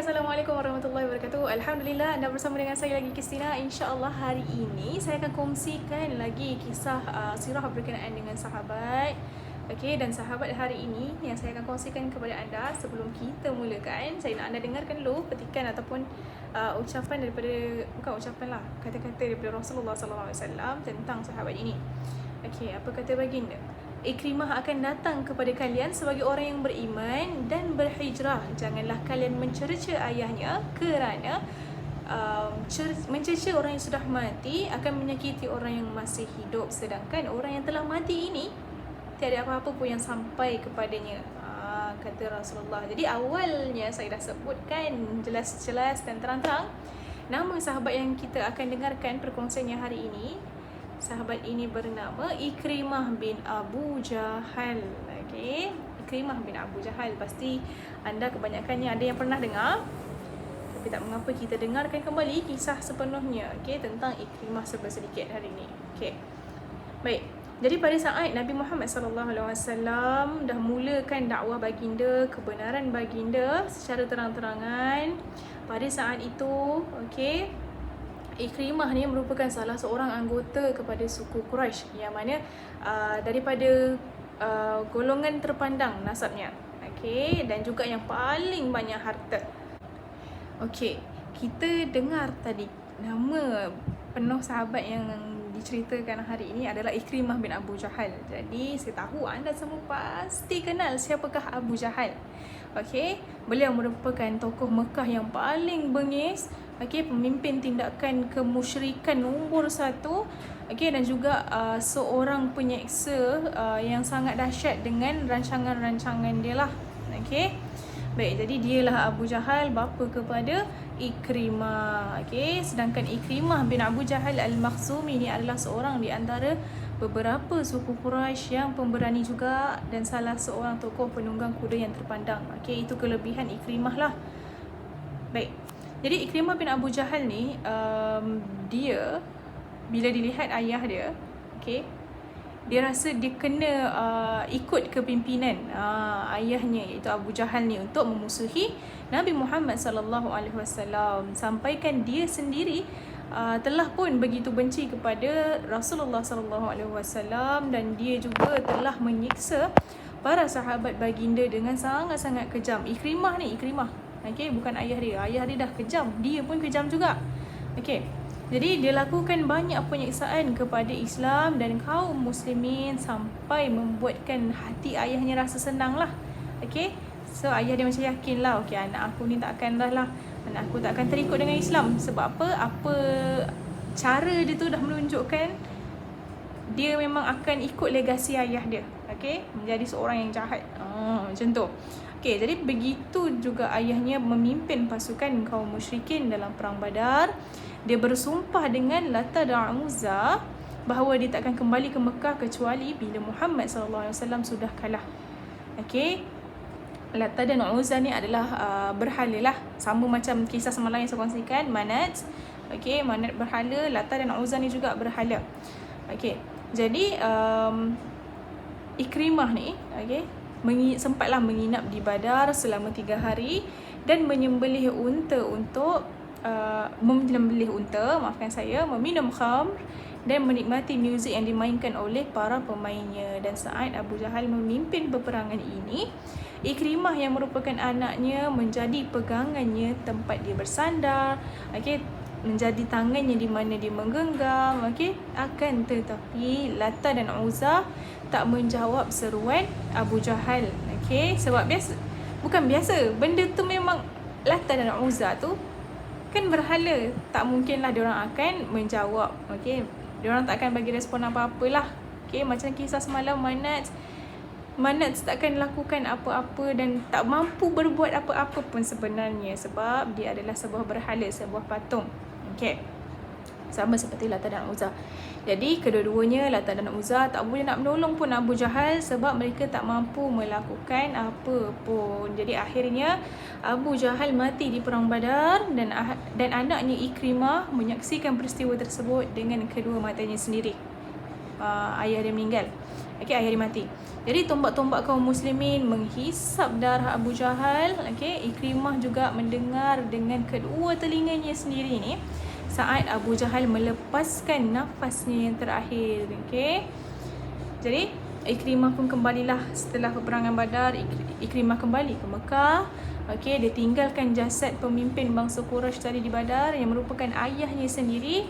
Assalamualaikum warahmatullahi wabarakatuh. Alhamdulillah, anda bersama dengan saya lagi, Kristina. InsyaAllah hari ini saya akan kongsikan lagi kisah sirah berkenaan dengan sahabat. Okey, dan sahabat hari ini yang saya akan kongsikan kepada anda. Sebelum kita mulakan, saya nak anda dengarkan dulu petikan ataupun ucapan daripada, bukan ucapan lah, kata-kata daripada Rasulullah SAW tentang sahabat ini. Okey, apa kata baginda? Ikrimah akan datang kepada kalian sebagai orang yang beriman dan berhijrah. Janganlah kalian mencerca ayahnya kerana mencerca orang yang sudah mati akan menyakiti orang yang masih hidup. Sedangkan orang yang telah mati ini tiada apa-apa pun yang sampai kepadanya, kata Rasulullah. Jadi awalnya saya dah sebutkan jelas-jelas dan terang-terang nama sahabat yang kita akan dengarkan perkongsiannya hari ini. Sahabat ini bernama Ikrimah bin Abu Jahal. Okey, Ikrimah bin Abu Jahal pasti anda kebanyakannya ada yang pernah dengar. Tapi tak mengapa, kita dengarkan kembali kisah sepenuhnya, okey, tentang Ikrimah sedikit hari ini. Okey. Baik. Jadi pada saat Nabi Muhammad SAW dah mulakan dakwah baginda, kebenaran baginda secara terang-terangan, pada saat itu, okey, Ikrimah ni merupakan salah seorang anggota kepada suku Quraisy yang mana daripada golongan terpandang nasabnya. Okey, dan juga yang paling banyak harta. Okey, kita dengar tadi nama penuh sahabat yang diceritakan hari ini adalah Ikrimah bin Abu Jahal. Jadi saya tahu anda semua pasti kenal siapakah Abu Jahal. Okey, beliau merupakan tokoh Mekah yang paling bengis, okey, pemimpin tindakan kemusyrikan nombor 1, okey, dan juga seorang penyeksa yang sangat dahsyat dengan rancangan-rancangan dia lah. Okey. Baik, jadi dialah Abu Jahal, bapa kepada Ikrimah. Okey, sedangkan Ikrimah bin Abu Jahal Al-Makhzumi ni adalah seorang di antara beberapa suku Quraisy yang pemberani juga dan salah seorang tokoh penunggang kuda yang terpandang. Okey, itu kelebihan Ikrimah lah. Baik. Jadi Ikrimah bin Abu Jahal ni dia bila dilihat ayah dia, okey, dia rasa dia kena ikut kepimpinan ayahnya iaitu Abu Jahal ni untuk memusuhi Nabi Muhammad SAW, sampaikan dia sendiri telah pun begitu benci kepada Rasulullah SAW dan dia juga telah menyiksa para sahabat baginda dengan sangat-sangat kejam. Ikrimah ni, okey, bukan ayah dia. Ayah dia dah kejam, dia pun kejam juga. Okey. Jadi dia lakukan banyak penyiksaan kepada Islam dan kaum muslimin sampai membuatkan hati ayahnya rasa senang lah. Okey. So ayah dia macam yakin lah, okey, anak aku ni tak akan lah, anak aku tak akan terikut dengan Islam. Sebab apa? Apa cara dia tu dah menunjukkan dia memang akan ikut legasi ayah dia. Okey, menjadi seorang yang jahat. Macam tu. Okey, jadi begitu juga ayahnya memimpin pasukan kaum musyrikin dalam perang Badar. Dia bersumpah dengan Lata dan Uzza bahawa dia tak akan kembali ke Mekah kecuali bila Muhammad SAW sudah kalah. Okey, Lata dan Uzza ni adalah berhala lah, sama macam kisah semalam yang saya kongsikan, Manat. Okey, Manat berhala, Lata dan Uzza ni juga berhala. Okey, jadi Ikrimah ni, okey, sempatlah menginap di Badar selama 3 hari dan menyembelih unta, meminum khamr dan menikmati muzik yang dimainkan oleh para pemainnya. Dan saat Abu Jahal memimpin peperangan ini, Ikrimah yang merupakan anaknya menjadi pegangannya, tempat dia bersandar, okey, menjadi tangannya di mana dia menggenggam, okey. Akan tetapi Lata dan Uzza tak menjawab seruan Abu Jahal, okey, sebab bukan biasa benda tu, memang Lata dan Uzza tu kan berhala, tak mungkinlah diorang akan menjawab, okey, diorang tak akan bagi respon apa-apalah. Okey, macam kisah semalam, Manat tak akan lakukan apa-apa dan tak mampu berbuat apa-apa pun sebenarnya sebab dia adalah sebuah berhala, sebuah patung. Okey, sama seperti Lata dan Uzza. Jadi kedua-duanya, Lata dan Uzza, tak boleh nak menolong pun Abu Jahal sebab mereka tak mampu melakukan apa pun. Jadi akhirnya Abu Jahal mati di perang Badar dan anaknya Ikrimah menyaksikan peristiwa tersebut dengan kedua matanya sendiri. Ayah dia meninggal. Okey, ayah dia mati. Jadi tombak-tombak kaum muslimin menghisap darah Abu Jahal. Okey, Ikrimah juga mendengar dengan kedua telinganya sendiri ni saat Abu Jahal melepaskan nafasnya yang terakhir. Okey. Jadi Ikrimah pun kembalilah setelah peperangan Badar. Ikrimah kembali ke Mekah. Okey, dia tinggalkan jasad pemimpin bangsa Quraisy tadi di Badar yang merupakan ayahnya sendiri.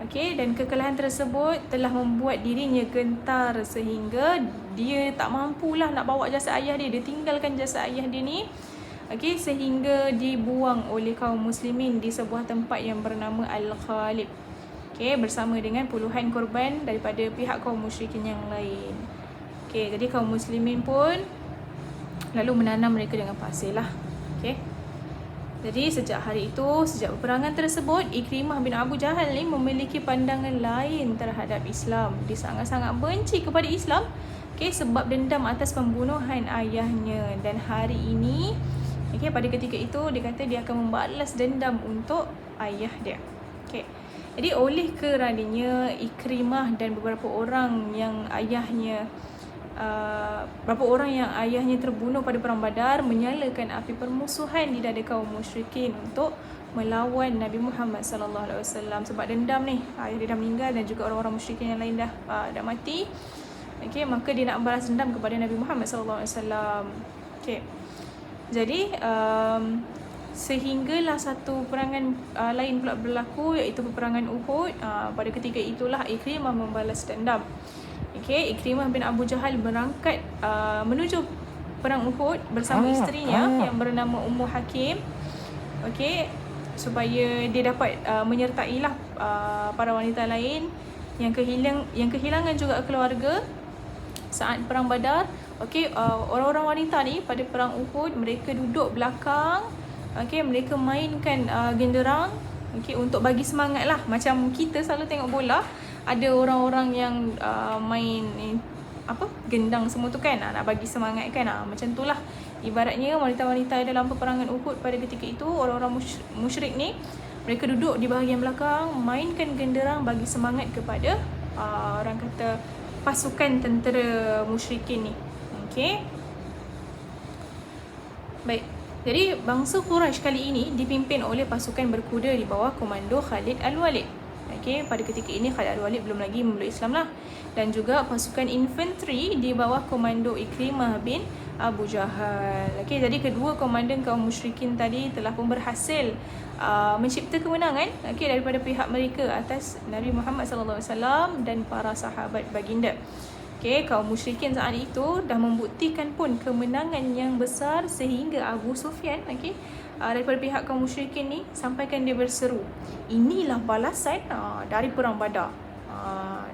Okey, dan kekalahan tersebut telah membuat dirinya gentar sehingga dia tak mampulah nak bawa jasad ayah dia. Dia tinggalkan jasad ayah dia ni. Okey, sehingga dibuang oleh kaum muslimin di sebuah tempat yang bernama Al-Khalib. Okey, bersama dengan puluhan korban daripada pihak kaum musyrikin yang lain. Okey, jadi kaum muslimin pun lalu menanam mereka dengan pasir lah. Okey. Jadi sejak hari itu, sejak peperangan tersebut, Ikrimah bin Abu Jahal ni memiliki pandangan lain terhadap Islam. Dia sangat-sangat benci kepada Islam, okay, sebab dendam atas pembunuhan ayahnya. Dan hari ini, okay, pada ketika itu dia kata dia akan membalas dendam untuk ayah dia. Okay. Jadi oleh kerananya Ikrimah dan beberapa orang yang ayahnya terbunuh pada perang Badar menyalakan api permusuhan di dada kaum musyrikin untuk melawan Nabi Muhammad sallallahu alaihi wasallam. Sebab dendam ni, ayah dia dah meninggal dan juga orang-orang musyrikin yang lain dah mati. Okey, maka dia nak balas dendam kepada Nabi Muhammad sallallahu alaihi wasallam. Okey. Jadi sehinggalah satu peperangan lain pula berlaku, iaitu peperangan Uhud. Pada ketika itulah Ikrimah membalas dendam. Okay, Ikrimah bin Abu Jahal berangkat menuju perang Uhud bersama isterinya yang bernama Ummu Hakim. Okay, supaya dia dapat menyertailah para wanita lain yang kehilangan juga keluarga saat perang Badar. Okay, orang-orang wanita ni pada perang Uhud mereka duduk belakang. Okay, mereka mainkan genderang. Okay, untuk bagi semangat lah. Macam kita selalu tengok bola, ada orang-orang yang main gendang semua tu kan, nak bagi semangat kan. Macam tu lah ibaratnya wanita-wanita dalam peperangan Uhud pada ketika itu. Orang-orang musyrik ni mereka duduk di bahagian belakang mainkan genderang bagi semangat kepada orang kata pasukan tentera musyrikin ni. Okay, baik. Jadi bangsa Quraisy kali ini dipimpin oleh pasukan berkuda di bawah komando Khalid Al-Walid. Okey, pada ketika ini Khalid Al-Walid belum lagi memeluk Islam lah. Dan juga pasukan infanteri di bawah komando Ikrimah bin Abu Jahal. Okey, jadi kedua komandan kaum musyrikin tadi telah pun berhasil mencipta kemenangan daripada pihak mereka atas Nabi Muhammad sallallahu alaihi wasallam dan para sahabat baginda. Okay, kaum musyrikin saat itu dah membuktikan pun kemenangan yang besar sehingga Abu Sufyan daripada pihak kaum musyrikin ni sampaikan dia berseru, inilah balasan dari perang Badar.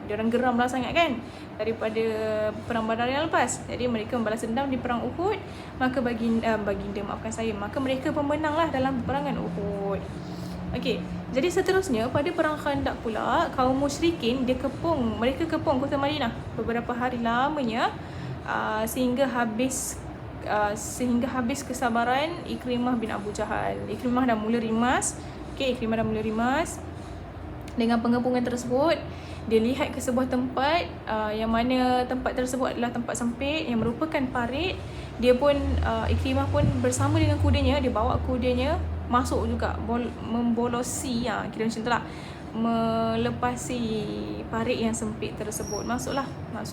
Diorang geramlah sangat kan daripada perang Badar yang lepas. Jadi mereka membalas dendam di perang Uhud. Maka maka mereka pemenanglah dalam peperangan Uhud. Okey, jadi seterusnya pada perang Khandaq pula kaum musyrikin mereka kepung kota Madinah beberapa hari lamanya sehingga habis kesabaran Ikrimah bin Abu Jahal. Ikrimah dah mula rimas. Dengan pengepungan tersebut, dia lihat ke sebuah tempat yang mana tempat tersebut adalah tempat sempit yang merupakan parit. Dia pun Ikrimah pun bersama dengan kudanya, dia bawa kudanya masuk juga membolosi kira macam tu lah, melepasi parit yang sempit tersebut. Masuk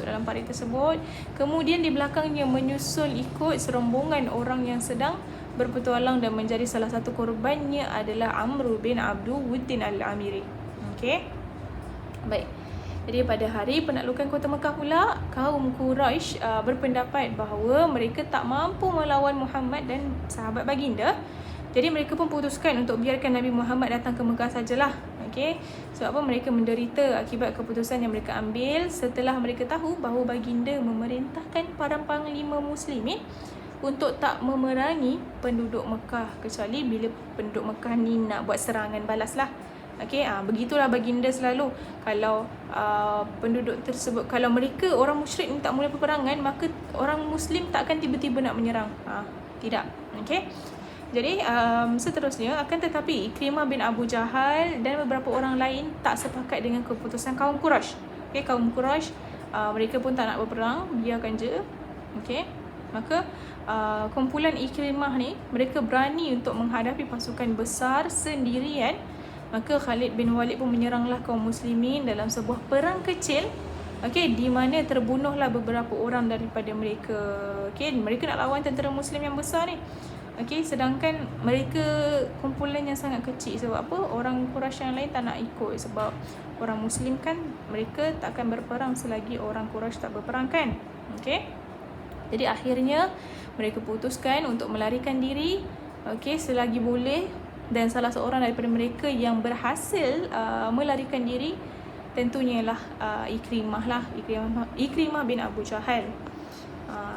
dalam parit tersebut. Kemudian di belakangnya menyusul ikut serombongan orang yang sedang berpetualang dan menjadi salah satu korbannya adalah Amr bin Abdul Wuddin Al-Amiri. Okey, baik. Jadi pada hari penaklukan kota Mekah pula, kaum Quraisy berpendapat bahawa mereka tak mampu melawan Muhammad dan sahabat baginda. Jadi mereka pun putuskan untuk biarkan Nabi Muhammad datang ke Mekah sajalah. Okey. Sebab apa? Mereka menderita akibat keputusan yang mereka ambil setelah mereka tahu bahawa baginda memerintahkan para panglima muslimin untuk tak memerangi penduduk Mekah kecuali bila penduduk Mekah ni nak buat serangan balas lah. Okey, begitulah baginda selalu. Kalau penduduk tersebut, kalau mereka orang musyrik ni tak mula peperangan, maka orang muslim tak akan tiba-tiba nak menyerang. Tidak. Okey. Jadi seterusnya akan tetapi Ikrimah bin Abu Jahal dan beberapa orang lain tak sepakat dengan keputusan kaum Quraisy. Kaum Quraisy mereka pun tak nak berperang, biarkan je. Okey. Maka kumpulan Ikrimah ni, mereka berani untuk menghadapi pasukan besar sendirian. Maka Khalid bin Walid pun menyeranglah kaum muslimin dalam sebuah perang kecil. Okey, di mana terbunuhlah beberapa orang daripada mereka. Okey, mereka nak lawan tentera muslim yang besar ni. Okey, sedangkan mereka kumpulan yang sangat kecil. Sebab apa? Orang Quraisy yang lain tak nak ikut. Sebab orang muslim kan, mereka tak akan berperang selagi orang Quraisy tak berperang kan. Okey. Jadi akhirnya mereka putuskan untuk melarikan diri, okey, selagi boleh. Dan salah seorang daripada mereka yang berhasil melarikan diri tentunya lah Ikrimah bin Abu Jahal.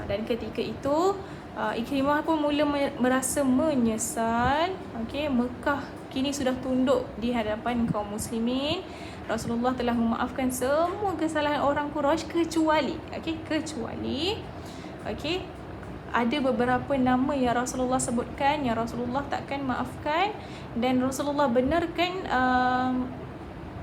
Dan ketika itu Ikrimah pun mula merasa menyesal. Okey, Mekah kini sudah tunduk di hadapan kaum muslimin. Rasulullah telah memaafkan semua kesalahan orang Quraisy kecuali ada beberapa nama yang Rasulullah sebutkan yang Rasulullah takkan maafkan, dan Rasulullah benarkan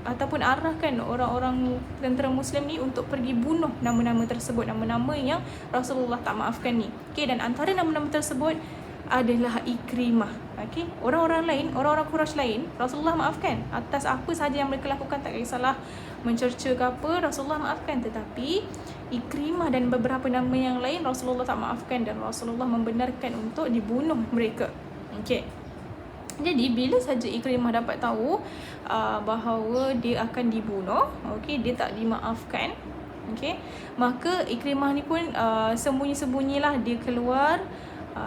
ataupun arahkan orang-orang tentera muslim ni untuk pergi bunuh nama-nama tersebut, nama-nama yang Rasulullah tak maafkan ni. Okey, dan antara nama-nama tersebut adalah Ikrimah. Okey, orang-orang lain, orang-orang Quraisy lain, Rasulullah maafkan atas apa sahaja yang mereka lakukan, tak kisahlah mencerca ke apa, Rasulullah maafkan. Tetapi Ikrimah dan beberapa nama yang lain Rasulullah tak maafkan, dan Rasulullah membenarkan untuk dibunuh mereka. Okey. Jadi bila saja Ikrimah dapat tahu bahawa dia akan dibunuh, okey, dia tak dimaafkan, okey, maka Ikrimah ni pun sembunyi-sembunyilah dia keluar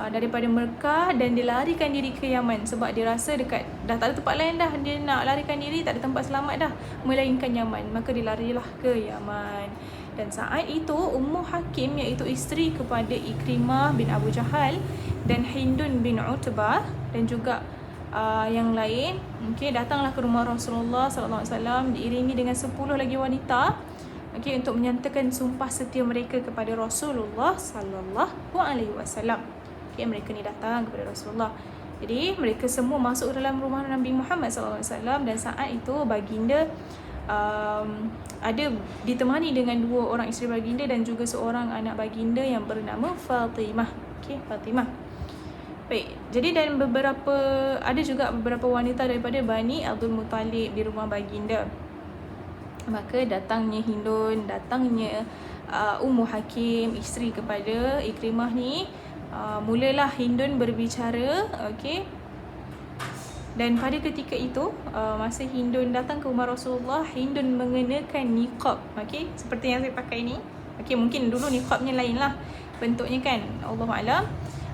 daripada Mekah dan dia larikan diri ke Yaman, sebab dia rasa dekat dah tak ada tempat lain dah, dia nak larikan diri, tak ada tempat selamat dah melainkan Yaman. Maka dia larilah ke Yaman. Dan saat itu Ummu Hakim, iaitu isteri kepada Ikrimah bin Abu Jahal, dan Hindun bin Utbah dan juga yang lain, okey, datanglah ke rumah Rasulullah sallallahu alaihi wasallam diiringi dengan 10 lagi wanita, okey, untuk menyatakan sumpah setia mereka kepada Rasulullah sallallahu alaihi wasallam. Okey, mereka ni datang kepada Rasulullah. Jadi mereka semua masuk dalam rumah Nabi Muhammad sallallahu alaihi wasallam, dan saat itu baginda ada ditemani dengan 2 orang isteri baginda dan juga seorang anak baginda yang bernama Fatimah. Okey, Fatimah. Baik, jadi dan ada juga beberapa wanita daripada Bani Abdul Muttalib di rumah baginda. Maka datangnya Hindun, datangnya Ummu Hakim, isteri kepada Ikrimah ni, mulalah Hindun berbicara, okey. Dan pada ketika itu, masa Hindun datang ke rumah Rasulullah, Hindun mengenakan niqab, okey, seperti yang saya pakai ni. Okey, mungkin dulu niqabnya lain lah bentuknya kan, Allahualam.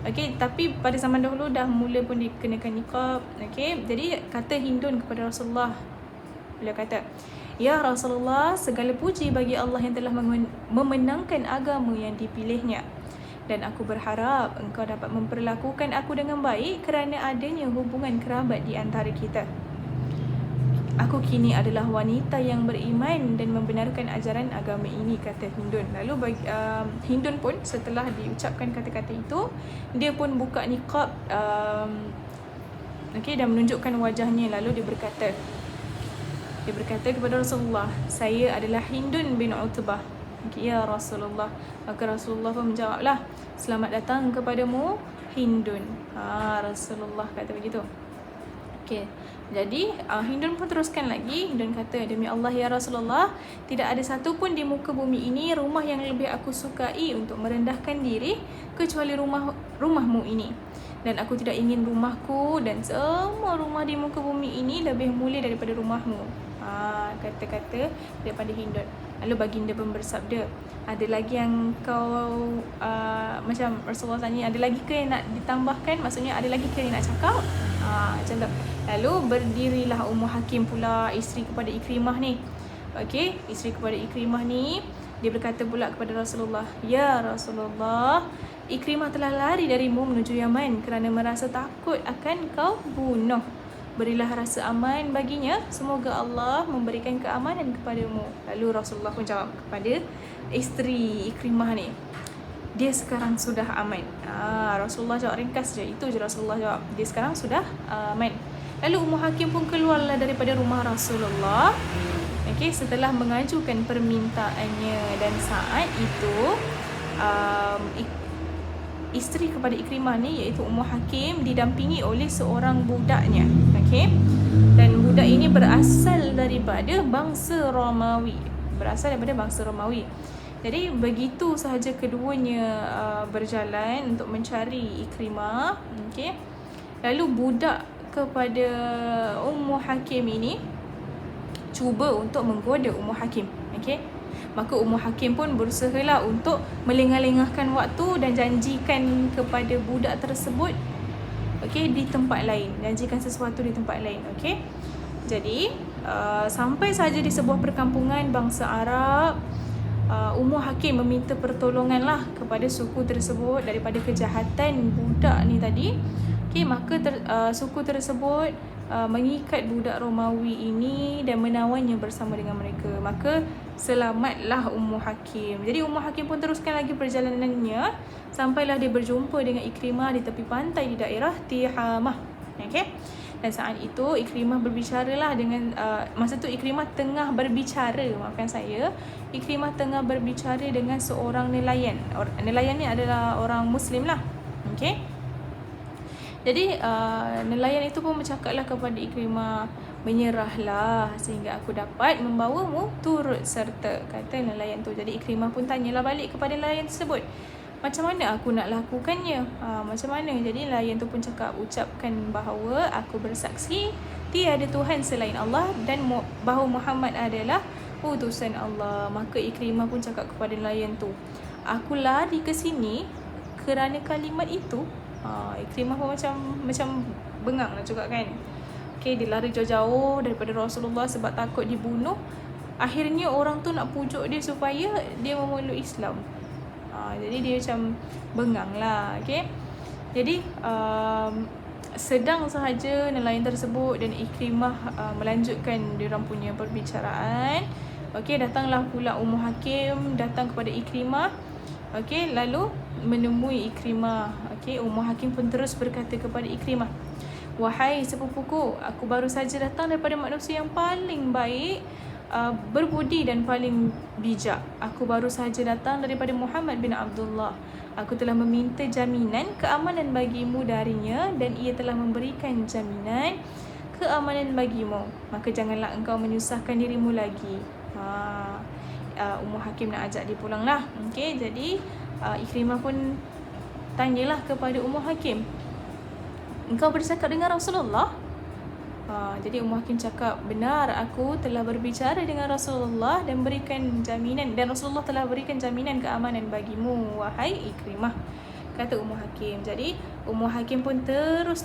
Okey, tapi pada zaman dahulu dah mula pun dikenakan niqab. Okey, jadi kata Hindun kepada Rasulullah, beliau kata, "Ya Rasulullah, segala puji bagi Allah yang telah memenangkan agama yang dipilihnya. Dan aku berharap engkau dapat memperlakukan aku dengan baik kerana adanya hubungan kerabat di antara kita. Aku kini adalah wanita yang beriman dan membenarkan ajaran agama ini," kata Hindun. Lalu Hindun pun setelah diucapkan kata-kata itu, dia pun buka niqab, okey, dan menunjukkan wajahnya. Lalu dia berkata kepada Rasulullah, "Saya adalah Hindun bin Utbah." Okay, ya Rasulullah. Maka Rasulullah pun menjawablah, "Selamat datang kepadamu Hindun." Rasulullah kata begitu. Okey. Jadi Hindun pun teruskan lagi. Hindun kata, "Demi Allah ya Rasulullah, tidak ada satu pun di muka bumi ini rumah yang lebih aku sukai untuk merendahkan diri kecuali rumahmu ini. Dan aku tidak ingin rumahku dan semua rumah di muka bumi ini lebih mulia daripada rumahmu." Kata-kata daripada Hindun. Lalu baginda pun bersabda, "Ada lagi yang kau macam Rasulullah tanya, ada lagi ke yang nak ditambahkan? Maksudnya ada lagi ke yang nak cakap?" Macam tu. Lalu berdirilah Ummu Hakim pula, isteri kepada Ikrimah ni. Okey, isteri kepada Ikrimah ni, dia berkata pula kepada Rasulullah, "Ya Rasulullah, Ikrimah telah lari darimu menuju Yaman kerana merasa takut akan kau bunuh. Berilah rasa aman baginya, semoga Allah memberikan keamanan kepadamu." Lalu Rasulullah pun jawab kepada isteri Ikrimah ni, "Dia sekarang sudah aman." Rasulullah jawab ringkas je, itu je Rasulullah jawab, dia sekarang sudah aman. Lalu Ummu Hakim pun keluarlah daripada rumah Rasulullah. Okey, setelah mengajukan permintaannya, dan saat itu isteri kepada Ikrimah ni iaitu Ummu Hakim didampingi oleh seorang budaknya. Okey. Dan budak ini berasal daripada bangsa Romawi. Jadi begitu sahaja keduanya berjalan untuk mencari Ikrimah. Okey. Lalu budak kepada Ummu Hakim ini cuba untuk menggoda Ummu Hakim. Okey. Maka Ummu Hakim pun berusahalah untuk melengah-lengahkan waktu dan janjikan kepada budak tersebut, okey, di tempat lain. Janjikan sesuatu di tempat lain. Okey. Jadi sampai saja di sebuah perkampungan bangsa Arab, Ummu Hakim meminta pertolonganlah kepada suku tersebut daripada kejahatan budak ni tadi. Okey, maka suku tersebut mengikat budak Romawi ini dan menawannya bersama dengan mereka. Maka selamatlah Ummu Hakim. Jadi Ummu Hakim pun teruskan lagi perjalanannya sampailah dia berjumpa dengan Ikrimah di tepi pantai di daerah Tihamah. Okey. Dan saat itu Ikrimah berbicaralah dengan masa tu Ikrimah tengah berbicara, maafkan saya, Ikrimah tengah berbicara dengan seorang nelayan. Nelayan ni adalah orang Muslim lah. Okey. Jadi nelayan itu pun bercakaplah kepada Ikrimah, menyerahlah sehingga aku dapat membawamu turut serta, kata nelayan tu. Jadi Ikrimah pun tanyalah balik kepada nelayan tersebut, macam mana aku nak lakukannya? Macam mana? Jadi nelayan tu pun ucapkan bahawa aku bersaksi tiada Tuhan selain Allah dan bahawa Muhammad adalah utusan Allah. Maka Ikrimah pun cakap kepada nelayan tu, aku lari ke sini kerana kalimat itu. Ikrimah pun macam bengang lah juga kan. Okay, dia lari jauh-jauh daripada Rasulullah sebab takut dibunuh. Akhirnya orang tu nak pujuk dia supaya dia memeluk Islam. Jadi dia macam bengang lah. Okay. Jadi sedang sahaja nelayan tersebut dan Ikrimah melanjutkan diorang punya perbicaraan. Okay, datanglah pula Ummu Hakim datang kepada Ikrimah. Okey, lalu menemui Ikrimah. Okey, Ummu Hakim pun terus berkata kepada Ikrimah, wahai sepupuku, aku baru saja datang daripada manusia yang paling baik, berbudi dan paling bijak. Aku baru saja datang daripada Muhammad bin Abdullah. Aku telah meminta jaminan keamanan bagimu darinya dan ia telah memberikan jaminan keamanan bagimu. Maka janganlah engkau menyusahkan dirimu lagi. Ummu Hakim nak ajak dia pulang lah. Okay, jadi Ikrimah pun tanyalah kepada Ummu Hakim, engkau bercakap dengan Rasulullah? Jadi Ummu Hakim cakap, benar, aku telah berbicara dengan Rasulullah dan berikan jaminan, dan Rasulullah telah berikan jaminan keamanan bagimu, wahai Ikrimah, kata Ummu Hakim. Jadi Ummu Hakim pun terus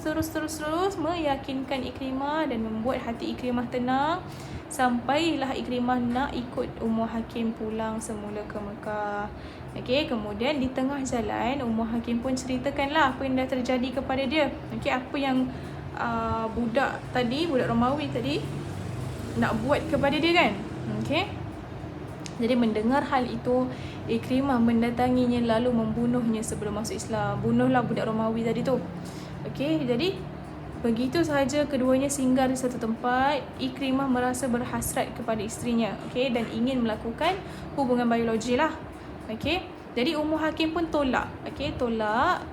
meyakinkan Ikrimah dan membuat hati Ikrimah tenang. Sampailah Ikrimah nak ikut Ummu Hakim pulang semula ke Mekah. Okey, kemudian di tengah jalan Ummu Hakim pun ceritakanlah apa yang dah terjadi kepada dia. Okey, apa yang budak Romawi tadi nak buat kepada dia kan. Okey. Jadi mendengar hal itu, Ikrimah mendatanginya lalu membunuhnya sebelum masuk Islam. Bunuhlah budak Romawi tadi tu. Okey, jadi begitu sahaja keduanya singgah di satu tempat, Ikrimah merasa berhasrat kepada isterinya, okey, dan ingin melakukan hubungan biologi lah. Okey. Jadi Ummu Hakim pun tolak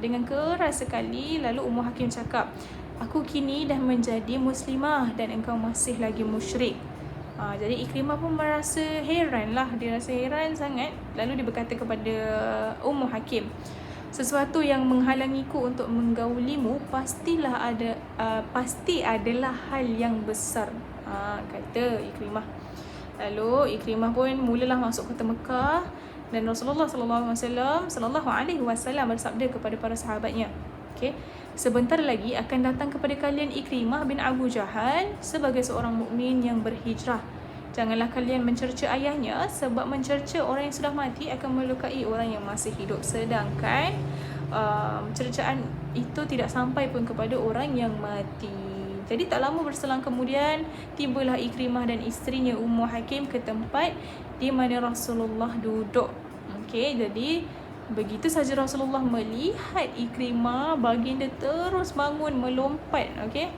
dengan keras sekali. Lalu Ummu Hakim cakap, aku kini dah menjadi muslimah dan engkau masih lagi musyrik. Jadi Ikrimah pun merasa heran lah, dia rasa heran sangat. Lalu dia berkata kepada Ummu Hakim, sesuatu yang menghalangiku untuk menggaulimu pasti adalah hal yang besar, kata Ikrimah. Lalu Ikrimah pun mulalah masuk kota Mekah dan Rasulullah sallallahu alaihi wasallam bersabda kepada para sahabatnya, okey, sebentar lagi akan datang kepada kalian Ikrimah bin Abu Jahal sebagai seorang mukmin yang berhijrah. Janganlah kalian mencerca ayahnya, sebab mencerca orang yang sudah mati akan melukai orang yang masih hidup. Sedangkan cercaan itu tidak sampai pun kepada orang yang mati. Jadi tak lama berselang kemudian, tibalah Ikrimah dan isterinya Ummu Hakim ke tempat di mana Rasulullah duduk. Okey, jadi begitu saja Rasulullah melihat Ikrimah, baginda terus bangun melompat. Okey.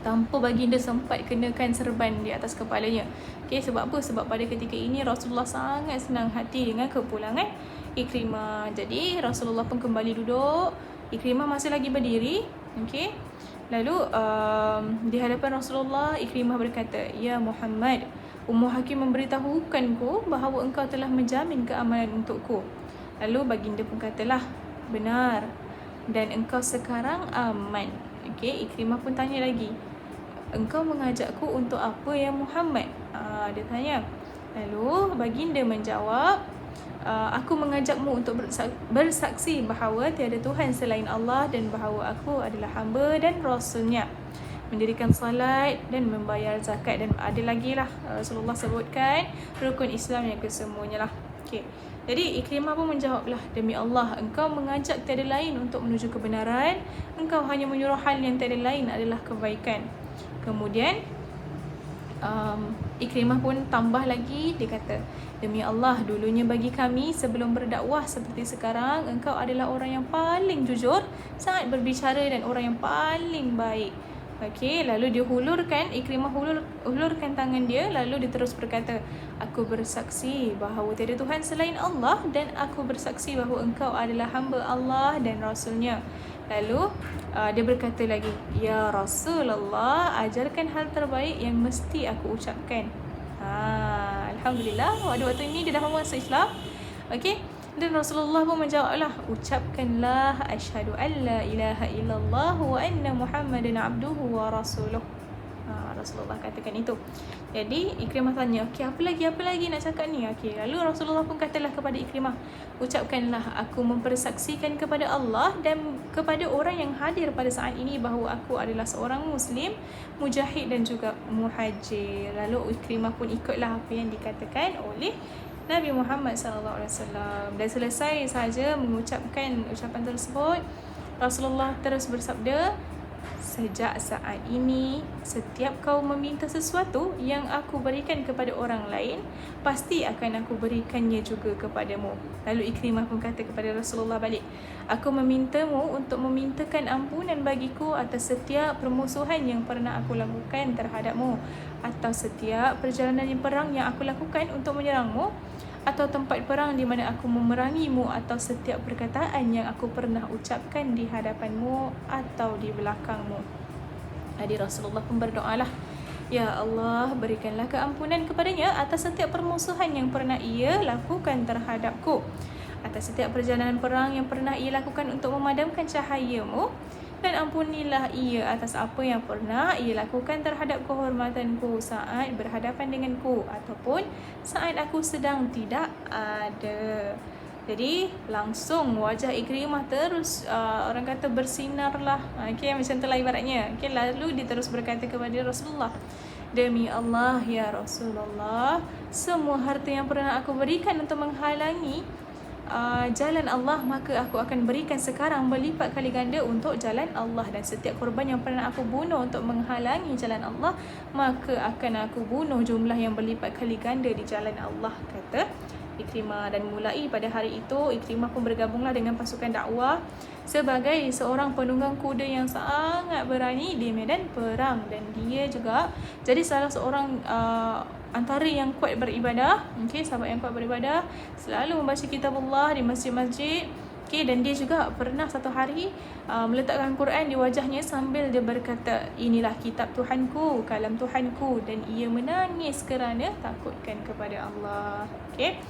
tanpa baginda sempat kenakan serban di atas kepalanya. Okey, sebab apa? Sebab pada ketika ini Rasulullah sangat senang hati dengan kepulangan Ikrimah. Jadi Rasulullah pun kembali duduk, Ikrimah masih lagi berdiri. Okey. Lalu di hadapan Rasulullah, Ikrimah berkata, "Ya Muhammad, Ummu Hakim memberitahukanku bahawa engkau telah menjamin keamanan untukku." Lalu baginda pun katalah, "Benar, dan engkau sekarang aman." Okey, Ikrimah pun tanya lagi, "Engkau mengajakku untuk apa ya Muhammad?" Dia tanya. Lalu baginda menjawab, "Aku mengajakmu untuk bersaksi bahawa tiada Tuhan selain Allah dan bahawa aku adalah hamba dan rasulnya, mendirikan salat dan membayar zakat." Dan ada lagi lah Rasulullah sebutkan rukun Islam yang kesemuanya lah. Okay. Jadi Ikrimah pun menjawablah, "Demi Allah, engkau mengajak tiada lain untuk menuju kebenaran. Engkau hanya menyuruh hal yang tiada lain adalah kebaikan." Kemudian Ikrimah pun tambah lagi, dia kata, "Demi Allah, dulunya bagi kami sebelum berdakwah seperti sekarang, engkau adalah orang yang paling jujur, sangat berbicara dan orang yang paling baik." Okey, lalu dia hulurkan, Ikrimah hulurkan tangan dia, lalu dia terus berkata, "Aku bersaksi bahawa tiada Tuhan selain Allah dan aku bersaksi bahawa engkau adalah hamba Allah dan Rasulnya." Lalu dia berkata lagi, "Ya Rasulullah, ajarkan hal terbaik yang mesti aku ucapkan." Alhamdulillah, pada waktu ini dia dah masuk Islam. Okey. Dan Rasulullah pun menjawablah, "Ucapkanlah asyhadu an la ilaha illallah wa anna Muhammadan abduhu wa rasuluh." Rasulullah katakan itu. Jadi Ikrimah tanya, "Okey, apa lagi nak cakap ni?" Okey, lalu Rasulullah pun katalah kepada Ikrimah, "Ucapkanlah, aku mempersaksikan kepada Allah dan kepada orang yang hadir pada saat ini bahawa aku adalah seorang Muslim, mujahid dan juga muhajir." Lalu Ikrimah pun ikutlah apa yang dikatakan oleh Nabi Muhammad SAW. Dan selesai saja mengucapkan ucapan tersebut, Rasulullah terus bersabda, "Sejak saat ini, setiap kau meminta sesuatu yang aku berikan kepada orang lain, pasti akan aku berikannya juga kepadamu." Lalu Ikrimah pun kata kepada Rasulullah balik, "Aku memintamu untuk memintakan ampunan bagiku atas setiap permusuhan yang pernah aku lakukan terhadapmu, atau setiap perjalanan perang yang aku lakukan untuk menyerangmu, atau tempat perang di mana aku memerangimu, atau setiap perkataan yang aku pernah ucapkan di hadapanmu atau di belakangmu." Jadi Rasulullah pun berdoalah, "Ya Allah, berikanlah keampunan kepadanya atas setiap permusuhan yang pernah ia lakukan terhadapku, atas setiap perjalanan perang yang pernah ia lakukan untuk memadamkan cahayamu, dan ampunilah ia atas apa yang pernah ia lakukan terhadap kehormatanku saat berhadapan denganku ataupun saat aku sedang tidak ada." Jadi langsung wajah Ikrimah terus orang kata bersinar lah. Okay, macam itulah ibaratnya. Okay, lalu dia terus berkata kepada Rasulullah, "Demi Allah ya Rasulullah, semua harta yang pernah aku berikan untuk menghalangi jalan Allah, maka aku akan berikan sekarang berlipat kali ganda untuk jalan Allah, dan setiap korban yang pernah aku bunuh untuk menghalangi jalan Allah, maka akan aku bunuh jumlah yang berlipat kali ganda di jalan Allah," kata Ikrimah. Dan mulai pada hari itu, Ikrimah pun bergabunglah dengan pasukan dakwah sebagai seorang penunggang kuda yang sangat berani di medan perang, dan dia juga jadi salah seorang antara yang kuat beribadah. Okay, sahabat yang kuat beribadah, selalu membaca kitab Allah di masjid-masjid. Okay, dan dia juga pernah satu hari meletakkan Quran di wajahnya sambil dia berkata, "Inilah kitab Tuhanku, kalam Tuhanku," dan ia menangis kerana takutkan kepada Allah. Okay.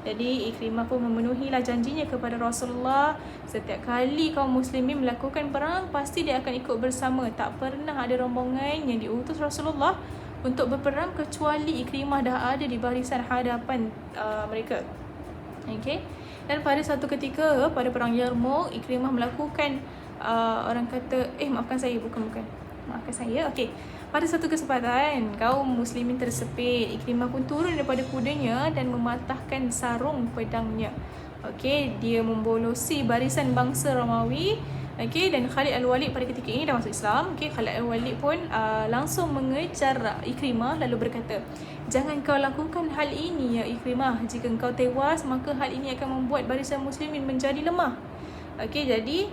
Jadi Ikrimah pun memenuhilah janjinya kepada Rasulullah. Setiap kali kaum muslimin melakukan perang, pasti dia akan ikut bersama. Tak pernah ada rombongan yang diutus Rasulullah untuk berperang kecuali Ikrimah dah ada di barisan hadapan mereka. Okay. Dan pada satu ketika pada perang Yarmouk, Ikrimah melakukan orang kata maafkan saya. Okey. Pada satu kesempatan, kaum muslimin tersepit. Ikrimah pun turun daripada kudanya dan mematahkan sarung pedangnya. Okey, dia membolosi barisan bangsa Romawi. Okey, dan Khalid Al-Walid pada ketika ini dah masuk Islam. Okey, Khalid Al-Walid pun langsung mengejar Ikrimah lalu berkata, "Jangan kau lakukan hal ini ya Ikrimah. Jika kau tewas, maka hal ini akan membuat barisan muslimin menjadi lemah." Okey, jadi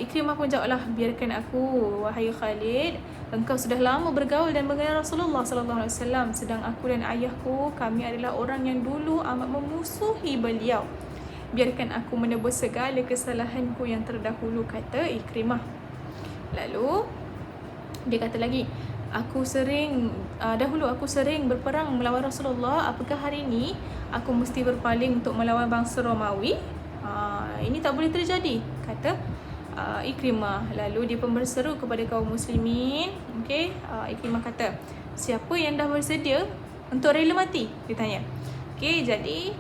Ikrimah pun jawablah, biarkan aku wahai Khalid, engkau sudah lama bergaul dan mengenal Rasulullah sallallahu alaihi wasallam, sedang aku dan ayahku, kami adalah orang yang dulu amat memusuhi beliau. Biarkan aku menebus segala kesalahanku yang terdahulu, kata Ikrimah. Lalu dia kata lagi, dahulu aku sering berperang melawan Rasulullah, apakah hari ini aku mesti berpaling untuk melawan bangsa Romawi? Ini tak boleh terjadi, kata Ikrimah. Lalu dia pun berseru kepada kaum muslimin. Ikrimah kata, siapa yang dah bersedia untuk rela mati? Dia tanya. Jadi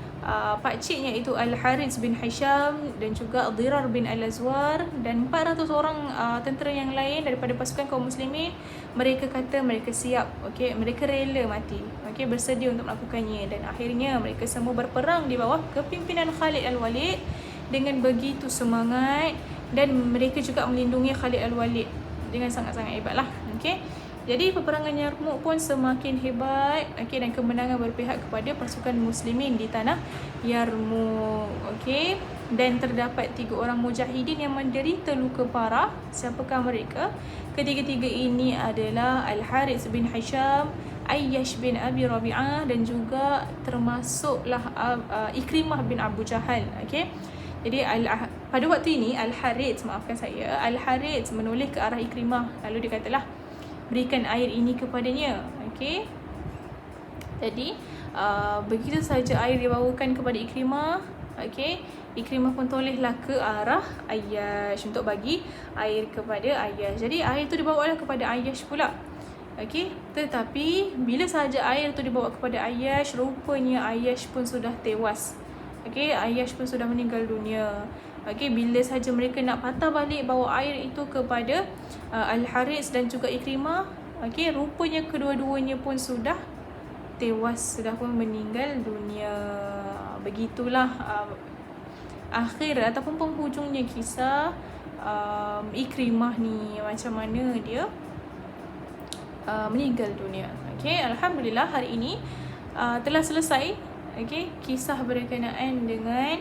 pakciknya itu Al-Harith bin Hisham dan juga Dirar bin Al-Azwar dan 400 orang tentera yang lain daripada pasukan kaum muslimin, mereka kata mereka siap, mereka rela mati, bersedia untuk melakukannya. Dan akhirnya mereka semua berperang di bawah kepimpinan Khalid Al-Walid dengan begitu semangat, dan mereka juga melindungi Khalid Al-Walid dengan sangat-sangat hebatlah. Jadi peperangan Yarmouk pun semakin hebat, dan kemenangan berpihak kepada pasukan muslimin di tanah Yarmouk. Dan terdapat 3 orang mujahidin yang menderita luka parah. Siapakah mereka? Ketiga-tiga ini adalah Al-Harith bin Hisham, Ayyash bin Abi Rabi'ah, dan juga termasuklah Ikrimah bin Abu Jahal. Jadi pada waktu ini Al-Harith menoleh ke arah Ikrimah, lalu dia katalah, berikan air ini kepadanya. Jadi begitu saja air dibawakan kepada Ikrimah. Ikrimah pun tolehlah ke arah Ayyash untuk bagi air kepada Ayyash. Jadi air tu dibawalah kepada Ayyash pula. Tetapi bila sahaja air tu dibawa kepada Ayyash, rupanya Ayyash pun sudah tewas. Ayyash pun sudah meninggal dunia. Bila sahaja mereka nak patah balik bawa air itu kepada Al-Harith dan juga Ikrimah, rupanya kedua-duanya pun sudah tewas, sudah pun meninggal dunia. Begitulah akhir ataupun penghujungnya kisah Ikrimah ni, macam mana dia meninggal dunia. Alhamdulillah hari ini telah selesai kisah berkenaan dengan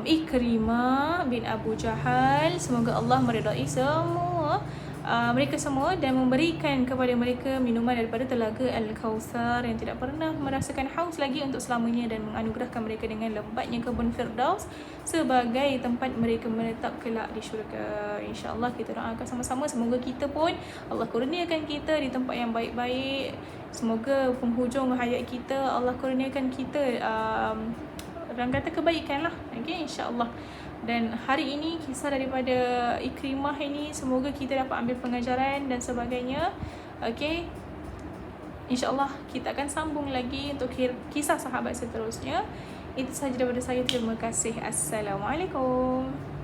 Ikrimah bin Abu Jahal. Semoga Allah meridai semua mereka semua dan memberikan kepada mereka minuman daripada telaga Al-Kautsar yang tidak pernah merasakan haus lagi untuk selamanya, dan menganugerahkan mereka dengan lebatnya kebun Firdaus sebagai tempat mereka menetap kelak di syurga. InsyaAllah kita doakan sama-sama, semoga kita pun Allah kurniakan kita di tempat yang baik-baik. Semoga penghujung hayat kita Allah kurniakan kita orang kata kebaikan lah, insyaAllah. Dan hari ini kisah daripada Ikrimah ini, semoga kita dapat ambil pengajaran dan sebagainya. InsyaAllah kita akan sambung lagi untuk kisah sahabat seterusnya. Itu sahaja daripada saya. Terima kasih. Assalamualaikum.